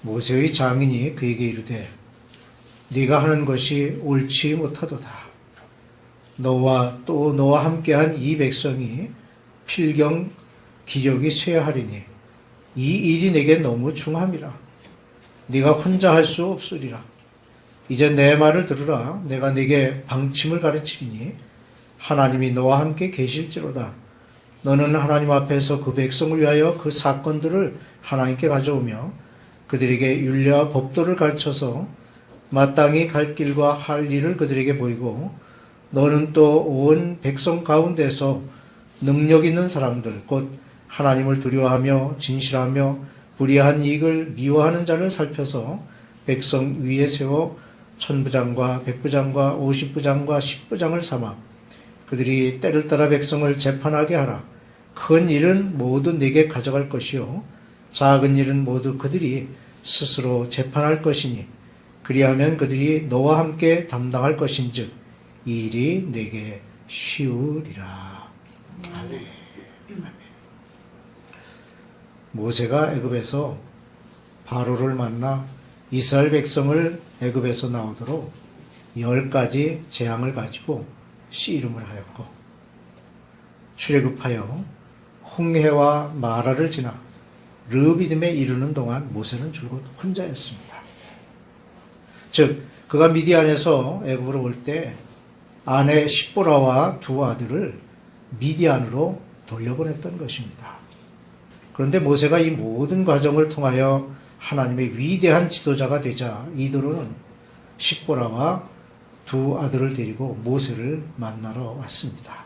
모세의 장인이 그에게 이르되 네가 하는 것이 옳지 못하도다. 너와 또 너와 함께한 이 백성이 필경 기력이 쇠하리니 이 일이 내게 너무 중함이라. 네가 혼자 할 수 없으리라. 이제 내 말을 들으라. 내가 네게 방침을 가르치리니 하나님이 너와 함께 계실지로다. 너는 하나님 앞에서 그 백성을 위하여 그 사건들을 하나님께 가져오며 그들에게 율례와 법도를 가르쳐서 마땅히 갈 길과 할 일을 그들에게 보이고 너는 또 온 백성 가운데서 능력 있는 사람들 곧 하나님을 두려워하며 진실하며 불의한 이익을 미워하는 자를 살펴서 백성 위에 세워 천부장과 백부장과 50부장과 10부장을 삼아 그들이 때를 따라 백성을 재판하게 하라. 큰 일은 모두 네게 가져갈 것이요 작은 일은 모두 그들이 스스로 재판할 것이니 그리하면 그들이 너와 함께 담당할 것인즉 이 일이 네게 쉬우리라. 아멘. 모세가 애굽에서 바로를 만나 이스라엘 백성을 애굽에서 나오도록 10가지 재앙을 가지고 씨름을 하였고 출애굽하여 홍해와 마라를 지나 르비딤에 이르는 동안 모세는 줄곧 혼자였습니다. 즉 그가 미디안에서 애굽으로 올 때 아내 십보라와 두 아들을 미디안으로 돌려보냈던 것입니다. 그런데 모세가 이 모든 과정을 통하여 하나님의 위대한 지도자가 되자 이도로는 십보라와 두 아들을 데리고 모세를 만나러 왔습니다.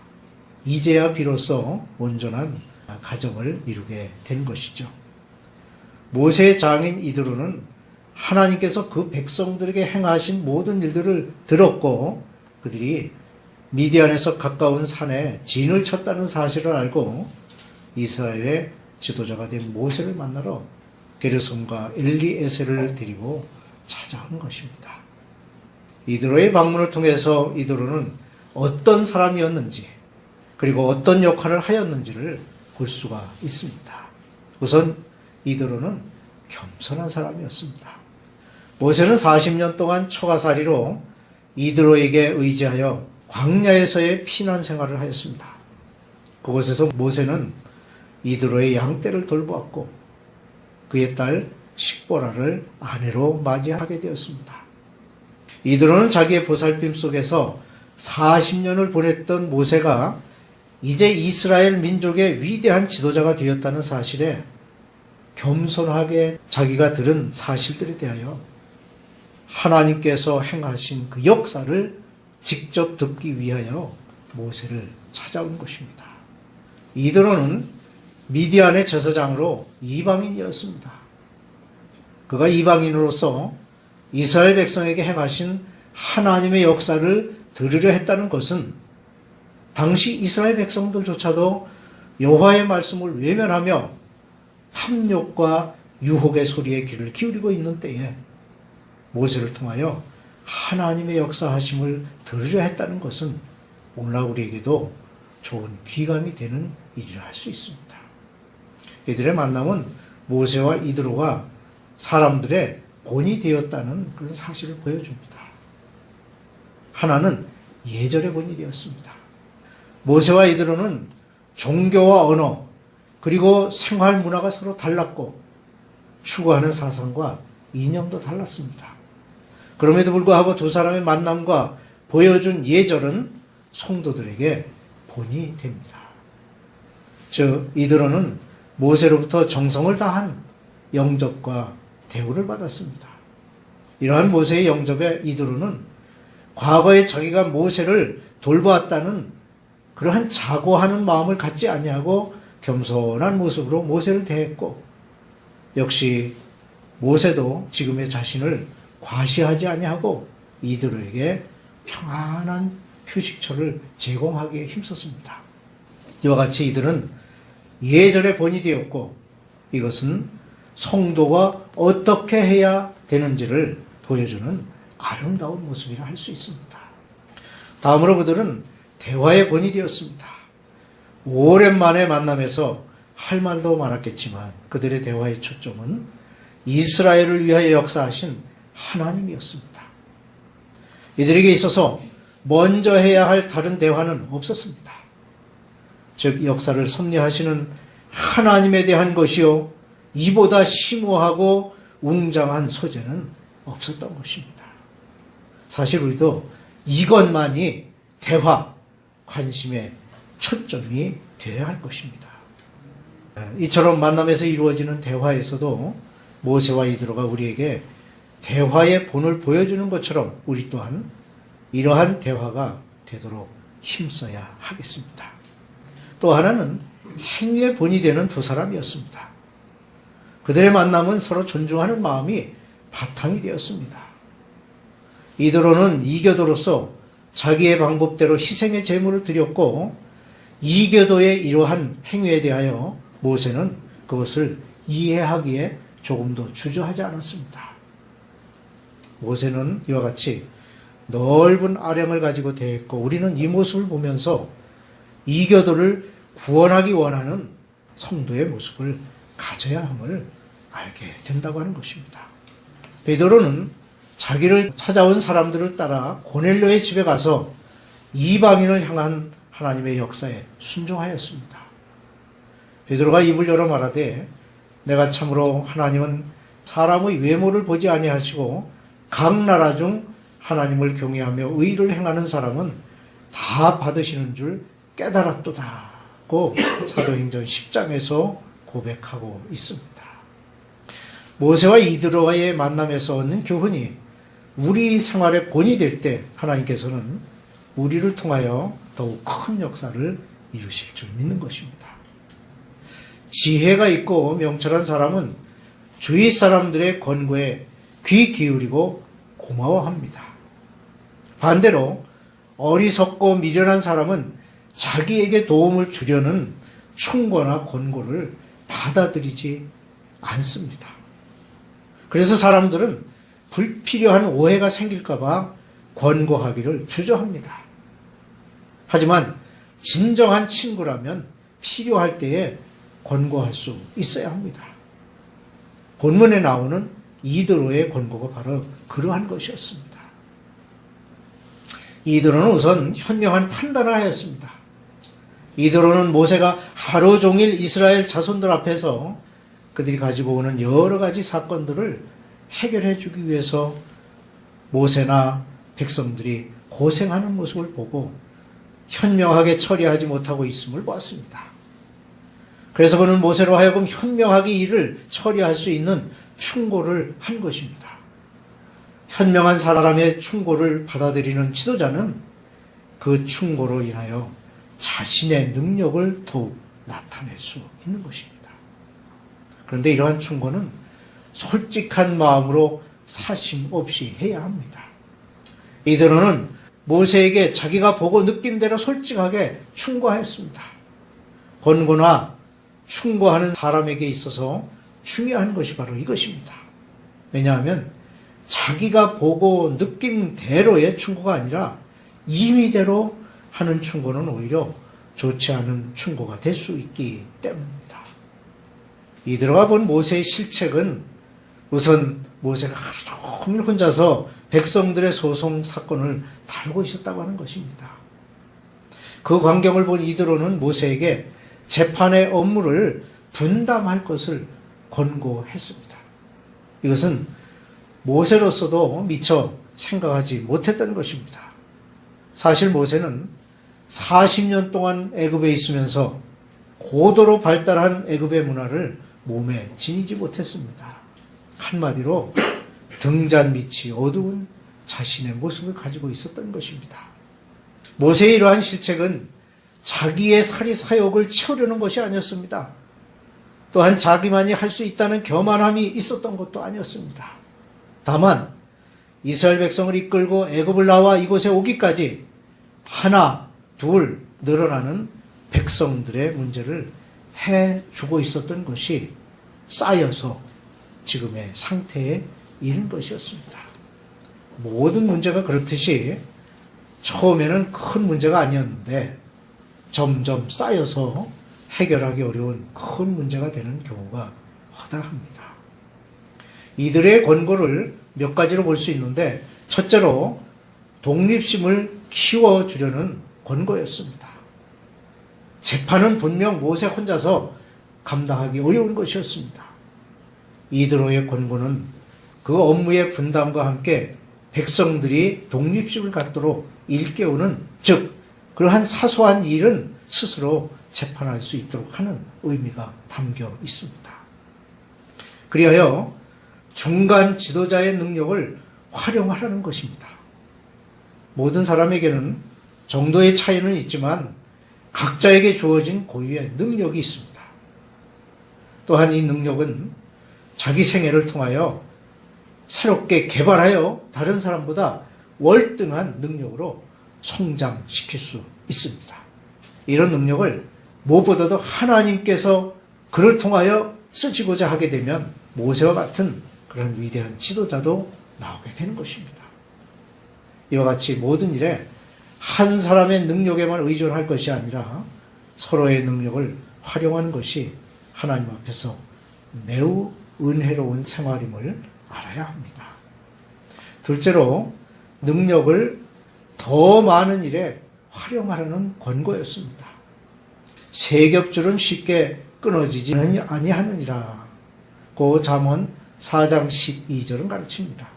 이제야 비로소 온전한 가정을 이루게 된 것이죠. 모세의 장인 이드로는 하나님께서 그 백성들에게 행하신 모든 일들을 들었고 그들이 미디안에서 가까운 산에 진을 쳤다는 사실을 알고 이스라엘의 지도자가 된 모세를 만나러 게르솜과 엘리에셀을 데리고 찾아온 것입니다. 이드로의 방문을 통해서 이드로는 어떤 사람이었는지 그리고 어떤 역할을 하였는지를 볼 수가 있습니다. 우선 이드로는 겸손한 사람이었습니다. 모세는 40년 동안 초가살이로 이드로에게 의지하여 광야에서의 피난 생활을 하였습니다. 그곳에서 모세는 이드로의 양떼를 돌보았고 그의 딸 십보라를 아내로 맞이하게 되었습니다. 이드로는 자기의 보살핌 속에서 40년을 보냈던 모세가 이제 이스라엘 민족의 위대한 지도자가 되었다는 사실에 겸손하게 자기가 들은 사실들에 대하여 하나님께서 행하신 그 역사를 직접 듣기 위하여 모세를 찾아온 것입니다. 이드로는 미디안의 제사장으로 이방인이었습니다. 그가 이방인으로서 이스라엘 백성에게 행하신 하나님의 역사를 들으려 했다는 것은 당시 이스라엘 백성들조차도 여호와의 말씀을 외면하며 탐욕과 유혹의 소리에 귀를 기울이고 있는 때에 모세를 통하여 하나님의 역사하심을 들으려 했다는 것은 오늘날 우리에게도 좋은 귀감이 되는 일이라 할 수 있습니다. 이들의 만남은 모세와 이드로가 사람들의 본이 되었다는 그런 사실을 보여줍니다. 하나는 예절의 본이 되었습니다. 모세와 이드로는 종교와 언어 그리고 생활 문화가 서로 달랐고 추구하는 사상과 이념도 달랐습니다. 그럼에도 불구하고 두 사람의 만남과 보여준 예절은 성도들에게 본이 됩니다. 즉 이드로는 모세로부터 정성을 다한 영접과 대우를 받았습니다. 이러한 모세의 영접에 이드로는 과거에 자기가 모세를 돌보았다는 그러한 자고하는 마음을 갖지 아니하고 겸손한 모습으로 모세를 대했고 역시 모세도 지금의 자신을 과시하지 아니하고 이드로에게 평안한 휴식처를 제공하기에 힘썼습니다. 이와 같이 이들은 예절의 본이 되었고 이것은 성도가 어떻게 해야 되는지를 보여주는 아름다운 모습이라 할 수 있습니다. 다음으로 그들은 대화의 본이 되었습니다. 오랜만에 만남에서 할 말도 많았겠지만 그들의 대화의 초점은 이스라엘을 위하여 역사하신 하나님이었습니다. 이들에게 있어서 먼저 해야 할 다른 대화는 없었습니다. 즉 역사를 섭리하시는 하나님에 대한 것이요, 이보다 심오하고 웅장한 소재는 없었던 것입니다. 사실 우리도 이것만이 대화, 관심의 초점이 되어야 할 것입니다. 이처럼 만남에서 이루어지는 대화에서도 모세와 이드로가 우리에게 대화의 본을 보여주는 것처럼 우리 또한 이러한 대화가 되도록 힘써야 하겠습니다. 또 하나는 행위의 본이 되는 두 사람이었습니다. 그들의 만남은 서로 존중하는 마음이 바탕이 되었습니다. 이드로는 이교도로서 자기의 방법대로 희생의 제물을 드렸고, 이교도의 이러한 행위에 대하여 모세는 그것을 이해하기에 조금도 주저하지 않았습니다. 모세는 이와 같이 넓은 아량을 가지고 대했고, 우리는 이 모습을 보면서 이교도를 구원하기 원하는 성도의 모습을 가져야 함을 알게 된다고 하는 것입니다. 베드로는 자기를 찾아온 사람들을 따라 고넬료의 집에 가서 이방인을 향한 하나님의 역사에 순종하였습니다. 베드로가 입을 열어 말하되, 내가 참으로 하나님은 사람의 외모를 보지 아니하시고 각 나라 중 하나님을 경외하며 의를 행하는 사람은 다 받으시는 줄 깨달았도다고 사도행전 10장에서 고백하고 있습니다. 모세와 이드로와의 만남에서 얻는 교훈이 우리 생활의 본이 될 때 하나님께서는 우리를 통하여 더욱 큰 역사를 이루실 줄 믿는 것입니다. 지혜가 있고 명철한 사람은 주위 사람들의 권고에 귀 기울이고 고마워합니다. 반대로 어리석고 미련한 사람은 자기에게 도움을 주려는 충고나 권고를 받아들이지 않습니다. 그래서 사람들은 불필요한 오해가 생길까봐 권고하기를 주저합니다. 하지만 진정한 친구라면 필요할 때에 권고할 수 있어야 합니다. 본문에 나오는 이드로의 권고가 바로 그러한 것이었습니다. 이드로는 우선 현명한 판단을 하였습니다. 이드로는 모세가 하루 종일 이스라엘 자손들 앞에서 그들이 가지고 오는 여러 가지 사건들을 해결해 주기 위해서 모세나 백성들이 고생하는 모습을 보고 현명하게 처리하지 못하고 있음을 보았습니다. 그래서 그는 모세로 하여금 현명하게 일을 처리할 수 있는 충고를 한 것입니다. 현명한 사람의 충고를 받아들이는 지도자는 그 충고로 인하여 자신의 능력을 더욱 나타낼 수 있는 것입니다. 그런데 이러한 충고는 솔직한 마음으로 사심 없이 해야 합니다. 이드로는 모세에게 자기가 보고 느낀 대로 솔직하게 충고하였습니다. 권고나 충고하는 사람에게 있어서 중요한 것이 바로 이것입니다. 왜냐하면 자기가 보고 느낀 대로의 충고가 아니라 임의대로 하는 충고는 오히려 좋지 않은 충고가 될 수 있기 때문입니다. 이드로가 본 모세의 실책은 우선 모세가 하루 종일 혼자서 백성들의 소송 사건을 다루고 있었다고 하는 것입니다. 그 광경을 본 이드로는 모세에게 재판의 업무를 분담할 것을 권고했습니다. 이것은 모세로서도 미처 생각하지 못했던 것입니다. 사실 모세는 40년 동안 애굽에 있으면서 고도로 발달한 애굽의 문화를 몸에 지니지 못했습니다. 한마디로 등잔 밑이 어두운 자신의 모습을 가지고 있었던 것입니다. 모세의 이러한 실책은 자기의 사리사욕을 채우려는 것이 아니었습니다. 또한 자기만이 할 수 있다는 교만함이 있었던 것도 아니었습니다. 다만 이스라엘 백성을 이끌고 애굽을 나와 이곳에 오기까지 하나, 둘 늘어나는 백성들의 문제를 해주고 있었던 것이 쌓여서 지금의 상태에 이른 것이었습니다. 모든 문제가 그렇듯이 처음에는 큰 문제가 아니었는데 점점 쌓여서 해결하기 어려운 큰 문제가 되는 경우가 허다합니다. 이들의 권고를 몇 가지로 볼 수 있는데, 첫째로 독립심을 키워주려는 권고였습니다. 재판은 분명 모세 혼자서 감당하기 어려운 것이었습니다. 이드로의 권고는 그 업무의 분담과 함께 백성들이 독립심을 갖도록 일깨우는, 즉 그러한 사소한 일은 스스로 재판할 수 있도록 하는 의미가 담겨 있습니다. 그리하여 중간 지도자의 능력을 활용하라는 것입니다. 모든 사람에게는 정도의 차이는 있지만 각자에게 주어진 고유의 능력이 있습니다. 또한 이 능력은 자기 생애를 통하여 새롭게 개발하여 다른 사람보다 월등한 능력으로 성장시킬 수 있습니다. 이런 능력을 무엇보다도 하나님께서 그를 통하여 쓰시고자 하게 되면 모세와 같은 그런 위대한 지도자도 나오게 되는 것입니다. 이와 같이 모든 일에 한 사람의 능력에만 의존할 것이 아니라 서로의 능력을 활용하는 것이 하나님 앞에서 매우 은혜로운 생활임을 알아야 합니다. 둘째로 능력을 더 많은 일에 활용하라는 권고였습니다. 세 겹줄은 쉽게 끊어지지 아니하느니라. 고 잠언 4장 12절은 가르칩니다.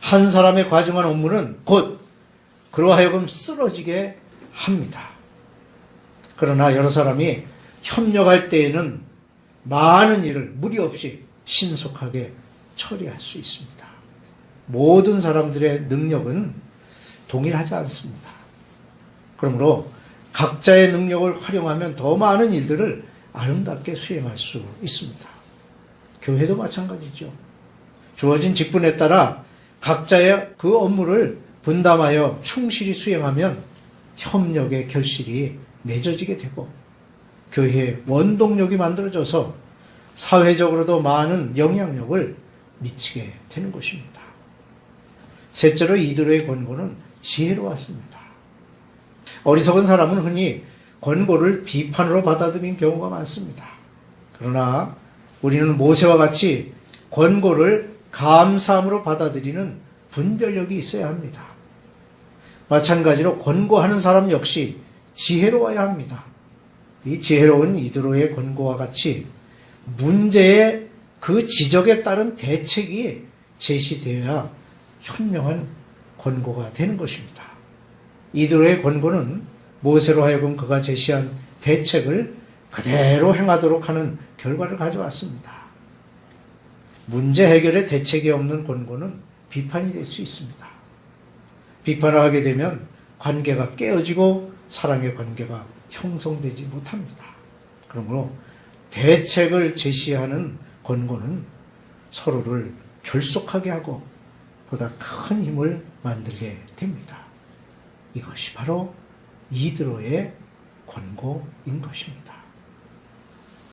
한 사람의 과중한 업무는 곧 그로 하여금 쓰러지게 합니다. 그러나 여러 사람이 협력할 때에는 많은 일을 무리 없이 신속하게 처리할 수 있습니다. 모든 사람들의 능력은 동일하지 않습니다. 그러므로 각자의 능력을 활용하면 더 많은 일들을 아름답게 수행할 수 있습니다. 교회도 마찬가지죠. 주어진 직분에 따라 각자의 그 업무를 분담하여 충실히 수행하면 협력의 결실이 맺어지게 되고 교회의 원동력이 만들어져서 사회적으로도 많은 영향력을 미치게 되는 것입니다. 셋째로 이드로의 권고는 지혜로웠습니다. 어리석은 사람은 흔히 권고를 비판으로 받아들인 경우가 많습니다. 그러나 우리는 모세와 같이 권고를 감사함으로 받아들이는 분별력이 있어야 합니다. 마찬가지로 권고하는 사람 역시 지혜로워야 합니다. 이 지혜로운 이드로의 권고와 같이 문제의 그 지적에 따른 대책이 제시되어야 현명한 권고가 되는 것입니다. 이드로의 권고는 모세로 하여금 그가 제시한 대책을 그대로 행하도록 하는 결과를 가져왔습니다. 문제 해결에 대책이 없는 권고는 비판이 될 수 있습니다. 비판을 하게 되면 관계가 깨어지고 사랑의 관계가 형성되지 못합니다. 그러므로 대책을 제시하는 권고는 서로를 결속하게 하고 보다 큰 힘을 만들게 됩니다. 이것이 바로 이드로의 권고인 것입니다.